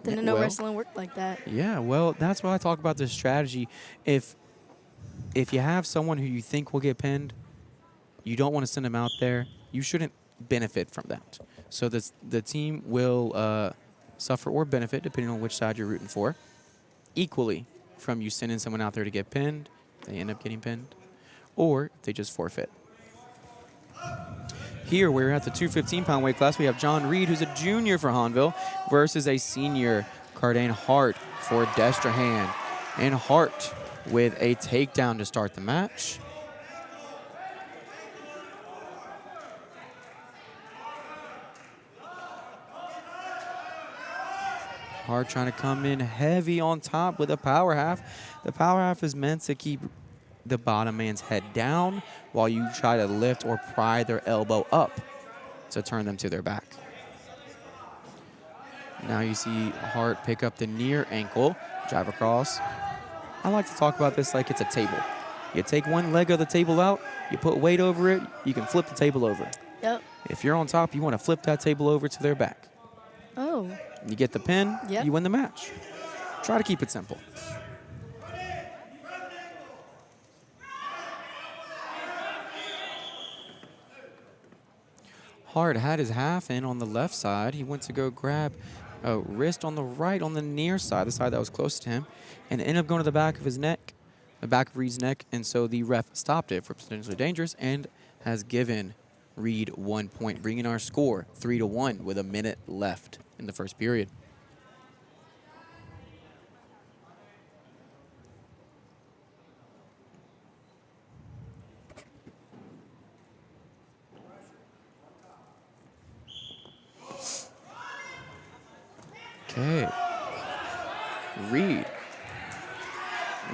Didn't know wrestling worked like that. Yeah, well, that's why I talk about this strategy. If you have someone who you think will get pinned, you don't want to send them out there, you shouldn't benefit from that. So the team will suffer or benefit, depending on which side you're rooting for, equally from you sending someone out there to get pinned, they end up getting pinned, or they just forfeit. Here we're at the 215-pound weight class. We have John Reed, who's a junior for Hahnville, versus a senior, Cardane Hart, for Destrehan. And Hart with a takedown to start the match. Hart trying to come in heavy on top with a power half. The power half is meant to keep the bottom man's head down while you try to lift or pry their elbow up to turn them to their back. Now you see Hart pick up the near ankle, drive across. I like to talk about this like it's a table. You take one leg of the table out, you put weight over it, you can flip the table over. Yep. If you're on top, you want to flip that table over to their back. Oh. You get the pin, Yep. you win the match. Try to keep it simple. Hart had his half in on the left side. He went to go grab a wrist on the right on the near side, the side that was close to him, and ended up going to the back of his neck, the back of Reed's neck, and so the ref stopped it for potentially dangerous and has given Reed 1 point, bringing our score 3-1 with a minute left in the first period. Okay. Reed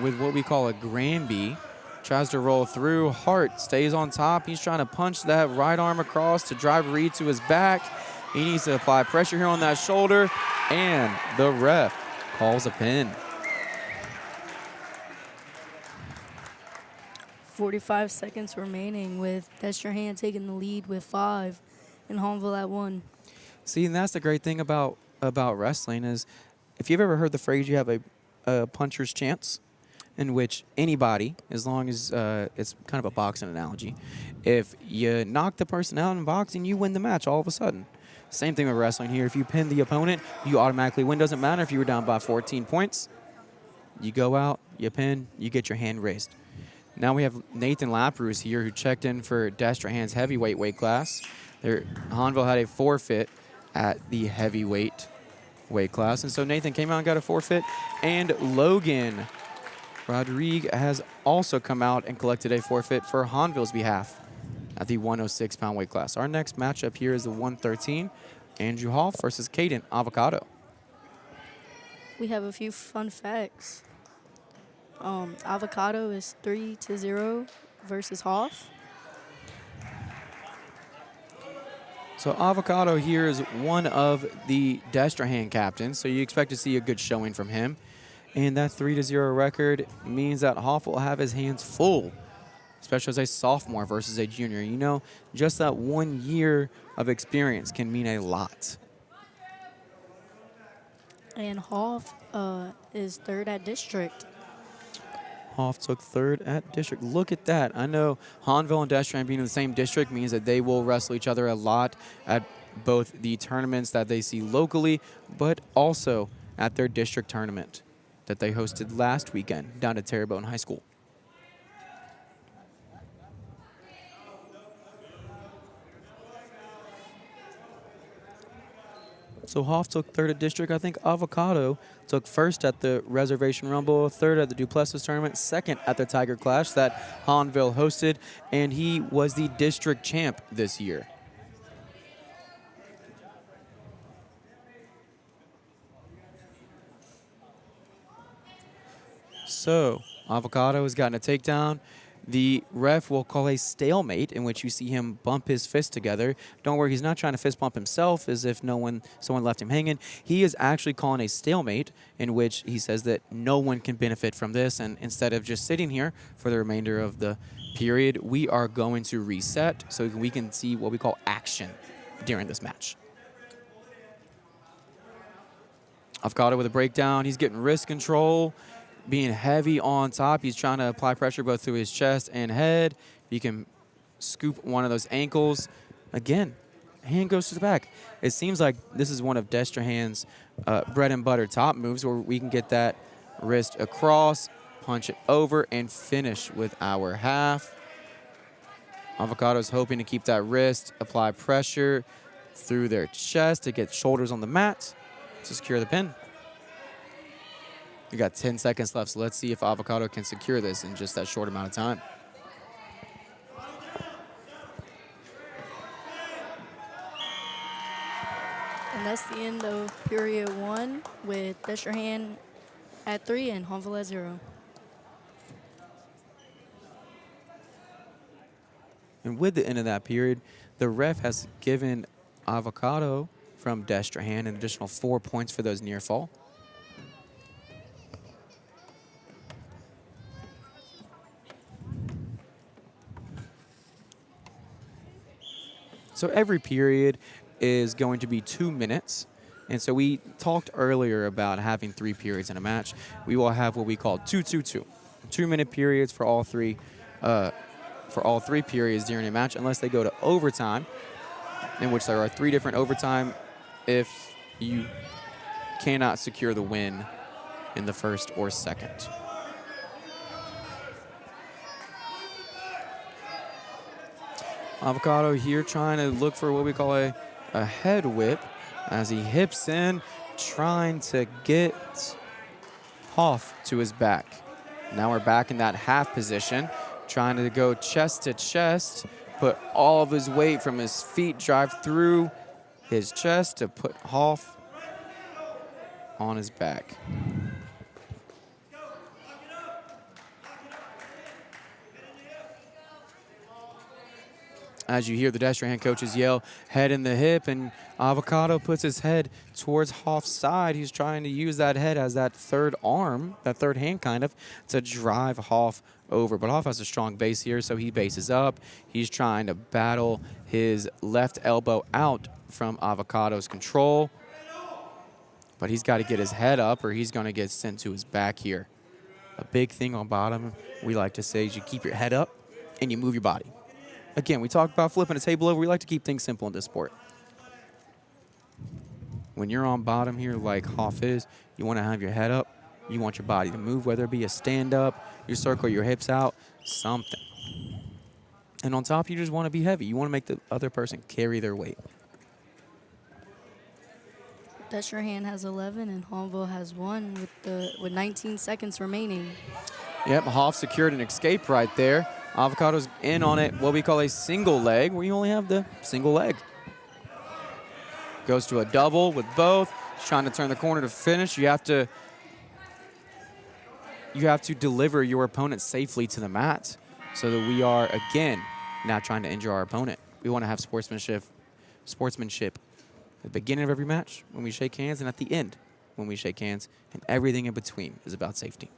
with what we call a Granby. Tries to roll through. Hart stays on top. He's trying to punch that right arm across to drive Reed to his back. He needs to apply pressure here on that shoulder. And the ref calls a pin. 45 seconds remaining with Destrehan taking the lead with 5 and Hahnville at 1. See, and that's the great thing about wrestling is if you've ever heard the phrase you have a puncher's chance, in which anybody, as long as it's kind of a boxing analogy, if you knock the person out in boxing, you win the match all of a sudden. Same thing with wrestling here. If you pin the opponent, you automatically win. Doesn't matter if you were down by 14 points. You go out, you pin, you get your hand raised. Now we have Nathan Laprousse here who checked in for Destrehan's heavyweight weight class. Hahnville had a forfeit at the heavyweight weight class, and so Nathan came out and got a forfeit. And Logan Rodriguez has also come out and collected a forfeit for Hahnville's behalf at the 106-pound weight class. Our next matchup here is the 113, Andrew Hall versus Caden Avocado. We have a few fun facts. Avocado is 3-0 versus Hoff. So Avocado here is one of the Destrehan captains, so you expect to see a good showing from him. And that 3-0 record means that Hoff will have his hands full, especially as a sophomore versus a junior. You know, just that 1 year of experience can mean a lot. And Hoff is 3rd at district. Hoff took 3rd at district. Look at that. I know Hahnville and Destrehan being in the same district means that they will wrestle each other a lot at both the tournaments that they see locally, but also at their district tournament that they hosted last weekend down at Terrebonne High School. So Hoff took 3rd at district. I think Avocado took 1st at the Reservation Rumble, 3rd at the Duplessis tournament, 2nd at the Tiger Clash that Hahnville hosted, and he was the district champ this year. So Avocado has gotten a takedown. The ref will call a stalemate in which you see him bump his fist together. Don't worry, he's not trying to fist bump himself as if someone left him hanging. He is actually calling a stalemate in which he says that no one can benefit from this, and instead of just sitting here for the remainder of the period, we are going to reset so we can see what we call action during this match. Avocado with a breakdown. He's getting wrist control, being heavy on top. He's trying to apply pressure both through his chest and head. You can scoop one of those ankles. Again, hand goes to the back. It seems like this is one of Destrehan's bread and butter top moves where we can get that wrist across, punch it over, and finish with our half. Avocado's hoping to keep that wrist, apply pressure through their chest to get shoulders on the mat to secure the pin. We got 10 seconds left, so let's see if Avocado can secure this in just that short amount of time. And that's the end of period 1 with Destrehan at 3 and Hahnville at 0. And with the end of that period, the ref has given Avocado from Destrehan an additional 4 points for those near fall. So every period is going to be 2 minutes. And so we talked earlier about having 3 periods in a match. We will have what we call 2-2-2. 2-minute periods for all three periods during a match, unless they go to overtime. in which there are 3 different overtime if you cannot secure the win in the first or second. Avocado here trying to look for what we call a head whip as he hips in, trying to get Hoff to his back. Now we're back in that half position, trying to go chest to chest, put all of his weight from his feet, drive through his chest to put Hoff on his back. As you hear the Destrehan coaches yell, head in the hip, and Avocado puts his head towards Hoff's side. He's trying to use that head as that third arm, that third hand kind of, to drive Hoff over. But Hoff has a strong base here, so he bases up. He's trying to battle his left elbow out from Avocado's control. But he's got to get his head up or he's going to get sent to his back here. A big thing on bottom, we like to say, is you keep your head up and you move your body. Again, we talk about flipping a table over. We like to keep things simple in this sport. When you're on bottom here like Hoff is, you want to have your head up. You want your body to move, whether it be a stand-up, you circle your hips out, something. And on top, you just want to be heavy. You want to make the other person carry their weight. Destrehan has 11 and Hahnville has 1 with 19 seconds remaining. Yep, Hoff secured an escape right there. Avocado's in on it, what we call a single leg, where you only have the single leg. Goes to a double with both. He's trying to turn the corner to finish. You have to deliver your opponent safely to the mat so that we are, again, not trying to injure our opponent. We want to have sportsmanship at the beginning of every match when we shake hands and at the end when we shake hands, and everything in between is about safety.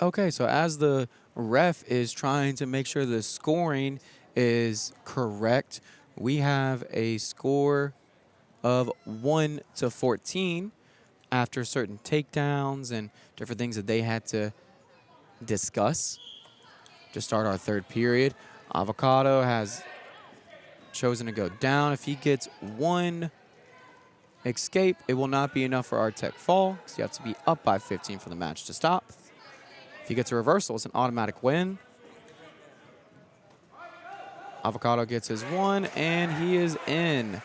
Okay, so as the ref is trying to make sure the scoring is correct, we have a score of 1-14 after certain takedowns and different things that they had to discuss to start our third period. Avocado has chosen to go down. If he gets one escape, it will not be enough for our tech fall, because you have to be up by 15 for the match to stop. If he gets a reversal, it's an automatic win. Avocado gets his one, and he is in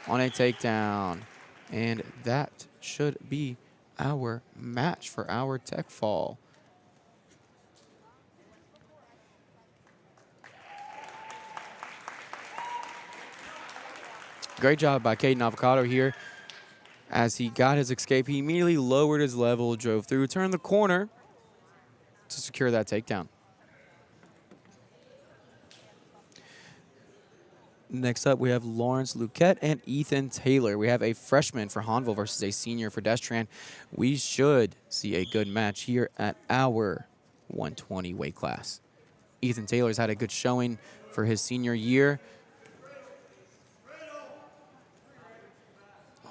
on a takedown. And that should be our match for our tech fall. Great job by Caden Avocado here. As he got his escape, he immediately lowered his level, drove through, turned the corner to secure that takedown. Next up, we have Lawrence Luquette and Ethan Taylor. We have a freshman for Hahnville versus a senior for Destrehan. We should see a good match here at our 120 weight class. Ethan Taylor's had a good showing for his senior year.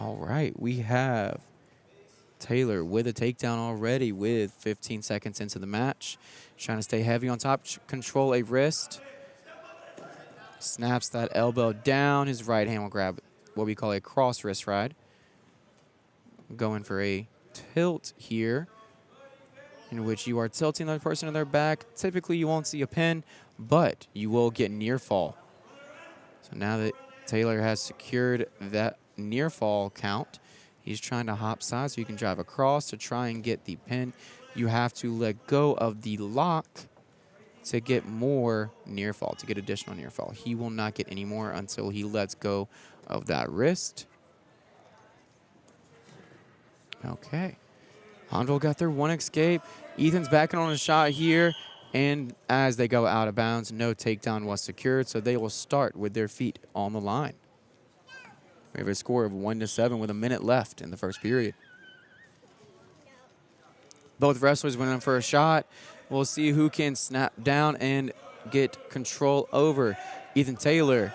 All right, we have Taylor with a takedown already with 15 seconds into the match. Trying to stay heavy on top, control a wrist. Snaps that elbow down. His right hand will grab what we call a cross wrist ride. Going for a tilt here, in which you are tilting the person on their back. Typically, you won't see a pin, but you will get near fall. So now that Taylor has secured that near fall count, he's trying to hop side so you can drive across to try and get the pin. You have to let go of the lock to get more near fall, to get additional near fall. He will not get any more until he lets go of that wrist. Okay. Hahnville got their one escape. Ethan's backing on a shot here, and as they go out of bounds, no takedown was secured, so they will start with their feet on the line. We have a score of 1-7 with a minute left in the first period. Both wrestlers went in for a shot. We'll see who can snap down and get control over. Ethan Taylor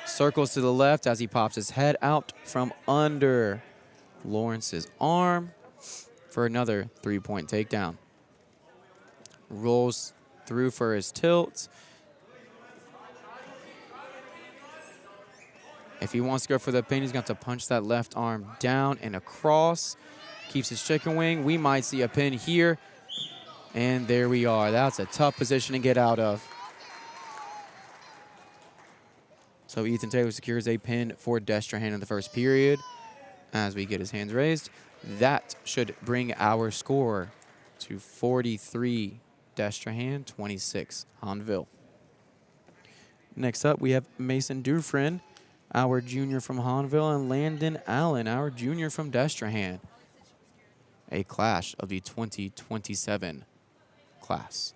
circles to the left as he pops his head out from under Lawrence's arm for another three-point takedown. Rolls through for his tilt. If he wants to go for the pin, he's going to have to punch that left arm down and across. Keeps his chicken wing. We might see a pin here. And there we are. That's a tough position to get out of. So Ethan Taylor secures a pin for Destrehan in the first period as we get his hands raised. That should bring our score to 43 Destrehan, 26 Hahnville. Next up, we have Mason Dufresne, our junior from Hahnville, and Landon Allen, our junior from Destrehan. A clash of the 2027 class.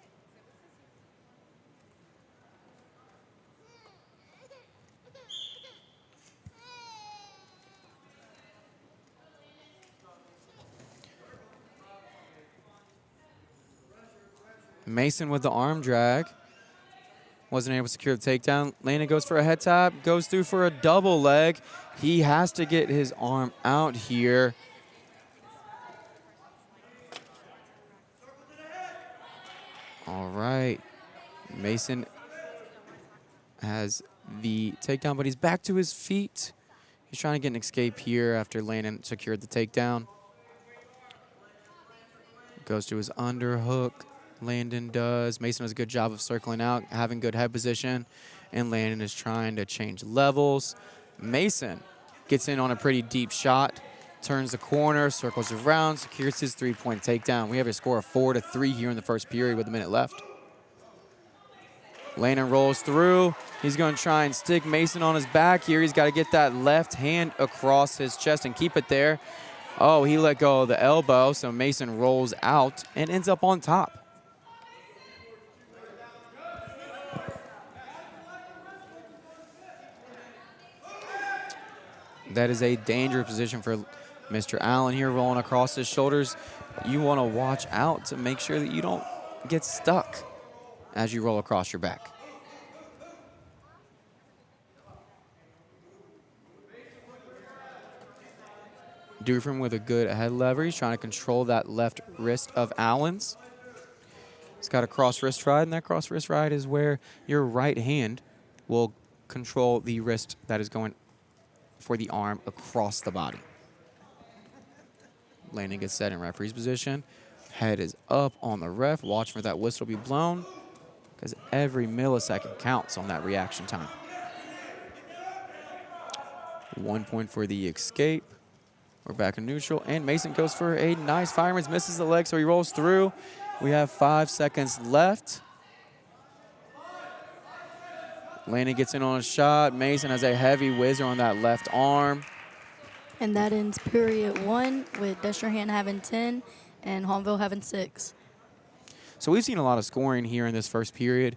Mason with the arm drag. Wasn't able to secure the takedown. Landon goes for a head tap, goes through for a double leg. He has to get his arm out here. All right. Mason has the takedown, but he's back to his feet. He's trying to get an escape here after Landon secured the takedown. Goes to his underhook. Landon does. Mason does a good job of circling out, having good head position, and Landon is trying to change levels. Mason gets in on a pretty deep shot, turns the corner, circles around, secures his three-point takedown. We have a score of 4-3 here in the first period with a minute left. Landon rolls through. He's going to try and stick Mason on his back here. He's got to get that left hand across his chest and keep it there. Oh, he let go of the elbow, so Mason rolls out and ends up on top. That is a dangerous position for Mr. Allen here, rolling across his shoulders. You want to watch out to make sure that you don't get stuck as you roll across your back. Dufresne with a good head lever. He's trying to control that left wrist of Allen's. He's got a cross wrist ride, and that cross wrist ride is where your right hand will control the wrist that is going for the arm across the body. Landon gets set in referee's position. Head is up on the ref. Watch for that whistle to be blown because every millisecond counts on that reaction time. 1 point for the escape. We're back in neutral, and Mason goes for a nice fireman's, misses the leg, so he rolls through. We have 5 seconds left. Landon gets in on a shot. Mason has a heavy whizzer on that left arm. And that ends period 1 with Destrehan having 10 and Hahnville having 6. So we've seen a lot of scoring here in this first period.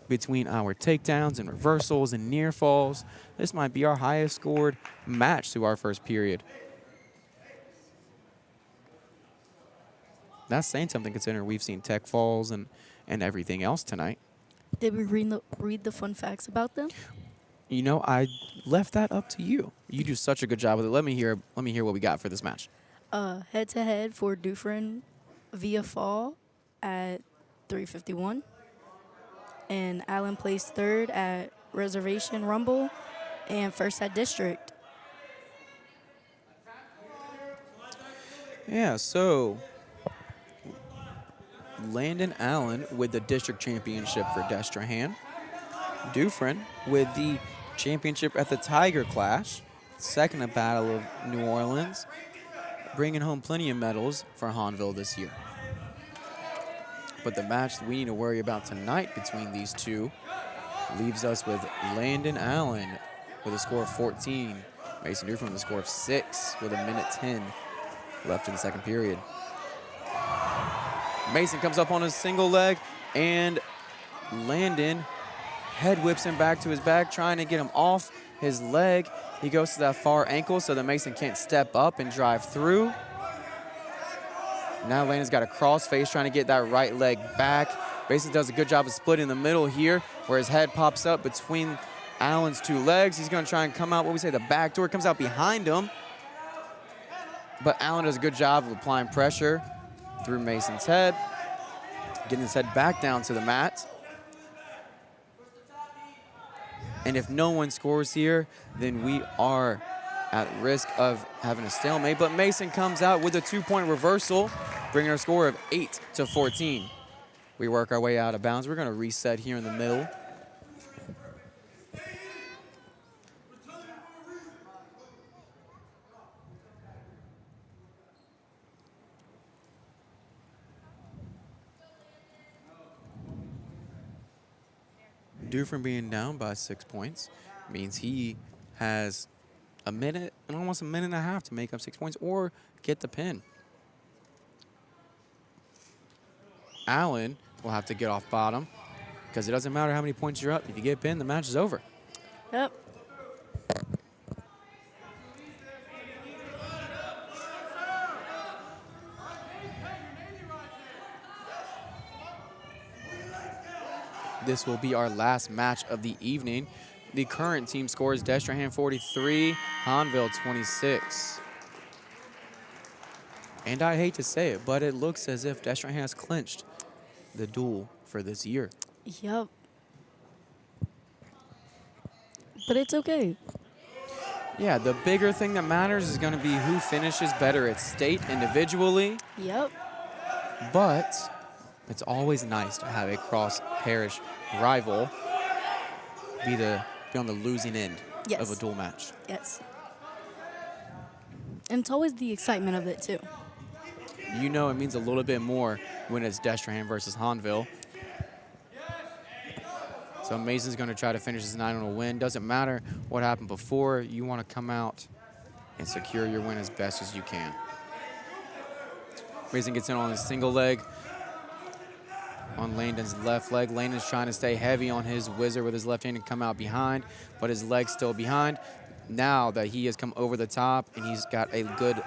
Between our takedowns and reversals and near falls, this might be our highest scored match through our first period. That's saying something considering we've seen tech falls and everything else tonight. Did we read the fun facts about them? You know, I left that up to you. You do such a good job with it. Let me hear what we got for this match. Head-to-head for Dufresne via fall at 351. And Allen placed 3rd at Reservation Rumble and 1st at District. Yeah, so Landon Allen with the district championship for Destrehan. Dufresne with the championship at the Tiger Clash, 2nd at Battle of New Orleans, bringing home plenty of medals for Hahnville this year. But the match that we need to worry about tonight between these two leaves us with Landon Allen with a score of 14, Mason Dufresne with a score of 6 with a minute 10 left in the second period. Mason comes up on his single leg, and Landon head whips him back to his back, trying to get him off his leg. He goes to that far ankle so that Mason can't step up and drive through. Now Landon's got a cross face trying to get that right leg back. Mason does a good job of splitting the middle here where his head pops up between Allen's two legs. He's going to try and come out, what we say, the back door. Comes out behind him. But Allen does a good job of applying pressure through Mason's head, getting his head back down to the mat. And if no one scores here, then we are at risk of having a stalemate. But Mason comes out with a 2-point reversal, bringing our score of 8-14. We work our way out of bounds. We're going to reset here in the middle. Dufresne being down by 6 points means he has a minute and almost a minute and a half to make up 6 points or get the pin. Allen will have to get off bottom because it doesn't matter how many points you're up. If you get pinned, the match is over. Yep. This will be our last match of the evening. The current team score is Destrehan 43, Hahnville 26. And I hate to say it, but it looks as if Destrehan has clinched the duel for this year. Yep. But it's okay. Yeah, the bigger thing that matters is going to be who finishes better at state individually. Yep. But it's always nice to have a cross-parish rival be on the losing end of a dual match. Yes. And it's always the excitement of it, too. You know it means a little bit more when it's Destrehan versus Hahnville. So Mason's going to try to finish his night on a win. Doesn't matter what happened before. You want to come out and secure your win as best as you can. Mason gets in on his single leg on Landon's left leg. Landon's trying to stay heavy on his whizzer with his left hand and come out behind, but his leg's still behind. Now that he has come over the top and he's got a good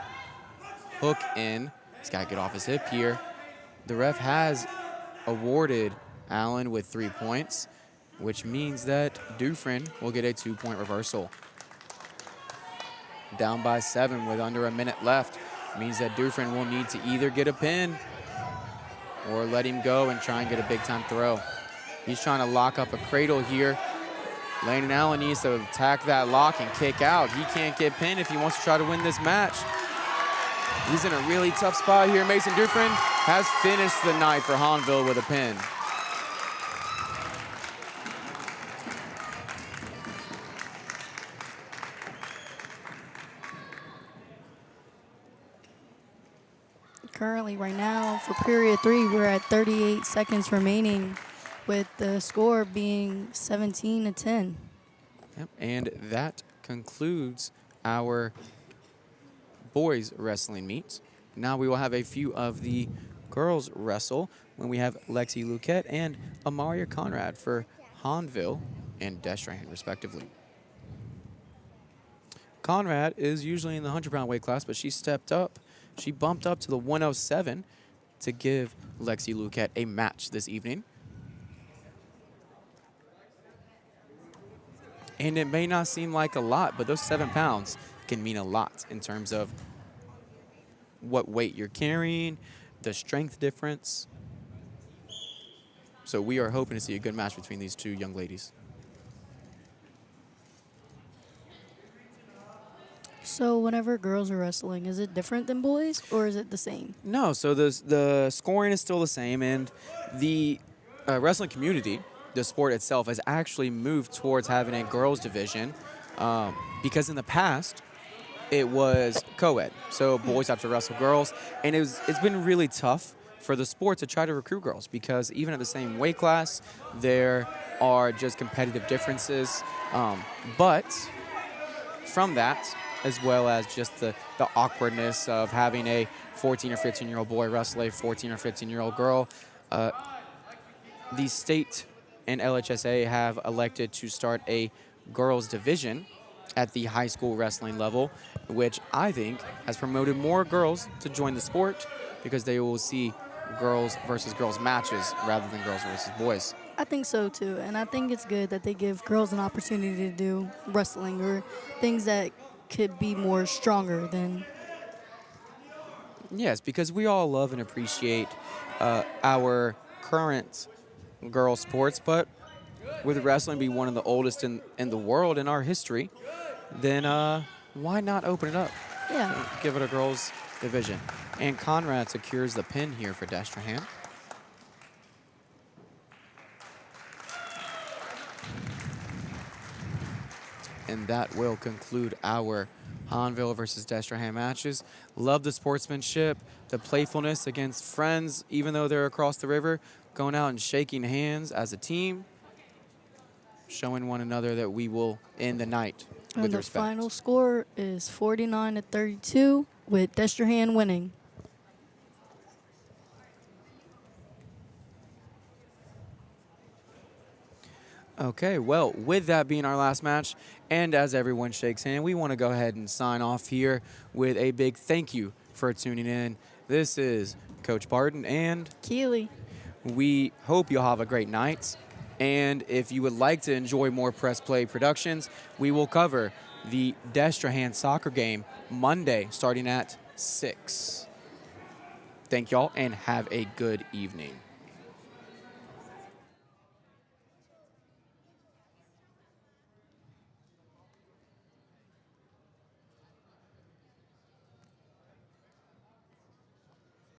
hook in, he's got to get off his hip here. The ref has awarded Allen with 3 points, which means that Dufresne will get a 2-point reversal. Down by 7 with under a minute left means that Dufresne will need to either get a pin or let him go and try and get a big-time throw. He's trying to lock up a cradle here. Landon Allen needs to attack that lock and kick out. He can't get pinned if he wants to try to win this match. He's in a really tough spot here. Mason Dufresne has finished the night for Hahnville with a pin. Currently, right now, for period 3, we're at 38 seconds remaining with the score being 17-10. Yep, and that concludes our boys wrestling meet. Now we will have a few of the girls wrestle when we have Lexi Luquette and Amaria Conrad for Hahnville and Destrehan, respectively. Conrad is usually in the 100-pound weight class, but she stepped up. She bumped up to the 107 to give Lexi Luquette a match this evening. And it may not seem like a lot, but those 7 pounds can mean a lot in terms of what weight you're carrying, the strength difference. So we are hoping to see a good match between these two young ladies. So whenever girls are wrestling, is it different than boys, or is it the same? No, so the scoring is still the same, and the wrestling community, the sport itself, has actually moved towards having a girls division because in the past it was co-ed, so boys have to wrestle girls, and it's been really tough for the sport to try to recruit girls because even at the same weight class, there are just competitive differences. But from that, as well as just the awkwardness of having a 14 or 15-year-old boy wrestle a 14 or 15-year-old girl, the state and LHSA have elected to start a girls division at the high school wrestling level, which I think has promoted more girls to join the sport because they will see girls versus girls matches rather than girls versus boys. I think so too, and I think it's good that they give girls an opportunity to do wrestling or things that could be more stronger than. Yes, because we all love and appreciate our current girl sports, but with wrestling being one of the oldest in the world in our history, then why not open it up? Yeah. Give it a girls division. And Conrad secures the pin here for Destrehan. And that will conclude our Hahnville versus Destrehan matches. Love the sportsmanship, the playfulness against friends, even though they're across the river, going out and shaking hands as a team, showing one another that we will end the night with And the respect. final score is 49-32 with Destrehan winning. Okay, well, with that being our last match, and as everyone shakes hand, we want to go ahead and sign off here with a big thank you for tuning in. This is Coach Barton, and Keeley. we hope you'll have a great night. And if you would like to enjoy more Press Play Productions, we will cover the Destrehan soccer game Monday starting at 6. Thank y'all, and have a good evening.